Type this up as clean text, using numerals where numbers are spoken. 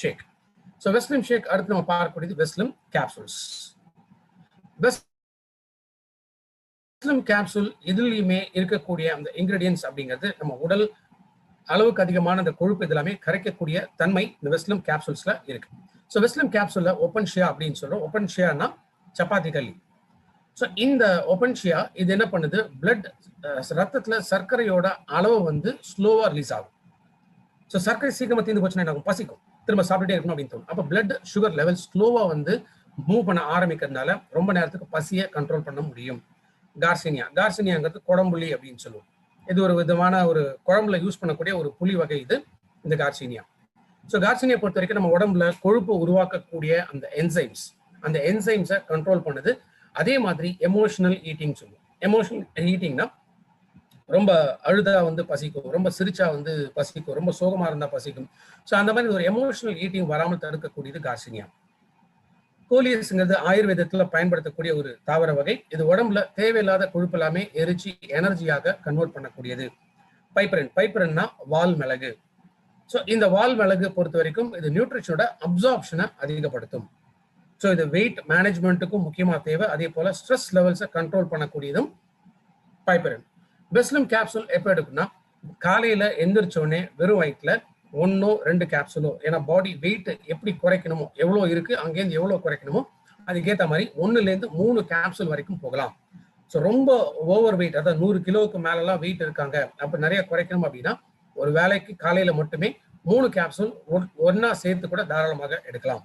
ஷேக். So வெஸ்லிம் ஷேக் அடுத்து நம்ம பார்க்கக்கூடியது வெஸ்லிம் கேப்சூல்ஸ். வெஸ்லிம் கேப்சூல் இதுலயுமே இருக்கக்கூடிய அந்த இன்கிரீடியன்ஸ் அப்படிங்கிறது நம்ம உடல் அளவுக்கு அதிகமான அந்த கொழுப்பு இதெல்லாமே கரைக்கக்கூடிய தன்மை இந்த வெஸ்லிம் கேப்சூல்ஸ்ல இருக்கு. ஸோ வெஸ்லிம் கேப்சூல்ல ஒப்பன்ஷியா அப்படின்னு சொல்றோம். ஒப்பன்ஷியானா சப்பாத்தி களி. ஸோ இந்த ஒப்பன்ஷியா இது என்ன பண்ணுது, பிளட் ரத்தத்துல சர்க்கரையோட அளவு வந்து ஸ்லோவா ரிலீஸ் ஆகும். ஸோ சர்க்கரை சீக்கிரமா தீர்ந்து போச்சுன்னா எனக்கு பசிக்கும், திரும்ப சாப்பிட்டுட்டே இருக்கணும் அப்படின்னு தோணும். அப்போ பிளட் சுகர் லெவல் ஸ்லோவா வந்து மூவ் பண்ண ஆரம்பிக்கிறதுனால ரொம்ப நேரத்துக்கு பசியை கண்ட்ரோல் பண்ண முடியும். கார்சினியாங்கிறது குடம்புளி அப்படின்னு சொல்லுவோம். இது ஒரு விதமான ஒரு குழம்புல யூஸ் பண்ணக்கூடிய ஒரு புளி வகை இது, இந்த கார்சினியா. ஸோ கார்சினியா பொறுத்த வரைக்கும் நம்ம உடம்புல கொழுப்பு உருவாக்கக்கூடிய அந்த என்சைம்ஸை கண்ட்ரோல் பண்ணுது. அதே மாதிரி எமோஷனல் ஈட்டிங் சொல்லுவோம். எமோஷனல் ஈட்டிங்னா ரொம்ப அழுதா வந்து பசிக்கும், ரொம்ப சிரிச்சா வந்து பசிக்கும், ரொம்ப சோகமா இருந்தா பசிக்கும். ஸோ அந்த மாதிரி ஒரு எமோஷனல் ஈட்டிங் வராமல் தடுக்கக்கூடியது கார்சினியா. கோலியஸ்ங்கிறது ஆயுர்வேதத்துல பயன்படுத்தக்கூடிய ஒரு தாவர வகை. இது உடம்புல தேவையில்லாத கொழுப்பு எல்லாமே எரிச்சு எனர்ஜியாக கன்வெர்ட் பண்ணக்கூடியது. பைப்பரன்னா வால் மிளகு. ஸோ இந்த வால் மிளகு பொறுத்த வரைக்கும் இது நியூட்ரிஷனோட அப்சார்ப்ஷனை அதிகப்படுத்தும். ஸோ இது வெயிட் மேனேஜ்மெண்ட்டுக்கும் முக்கியமா தேவை. அதே போல ஸ்ட்ரெஸ் லெவல்ஸை கண்ட்ரோல் பண்ணக்கூடியதும் பைப்பரன். வெஸ்லிம் கேப்சூல் எப்போ எடுக்குன்னா, காலையில எந்திரிச்சோடனே வெறும் வயிற்றுல 1-2 கேப்சூலோ, ஏன்னா பாடி வெயிட் எப்படி குறைக்கணுமோ, எவ்வளோ இருக்கு அங்கேருந்து எவ்வளோ குறைக்கணுமோ அதுக்கேற்ற மாதிரி 1-3 கேப்சூல் வரைக்கும் போகலாம். ஸோ ரொம்ப ஓவர் வெயிட், அதாவது 100 கிலோவுக்கு மேலெல்லாம் வெயிட் இருக்காங்க, அப்போ நிறைய குறைக்கணும் அப்படின்னா ஒரு வேலைக்கு காலையில மட்டுமே 3 கேப்சூல் ஒன்னா சேர்த்து கூட தாராளமாக எடுக்கலாம்.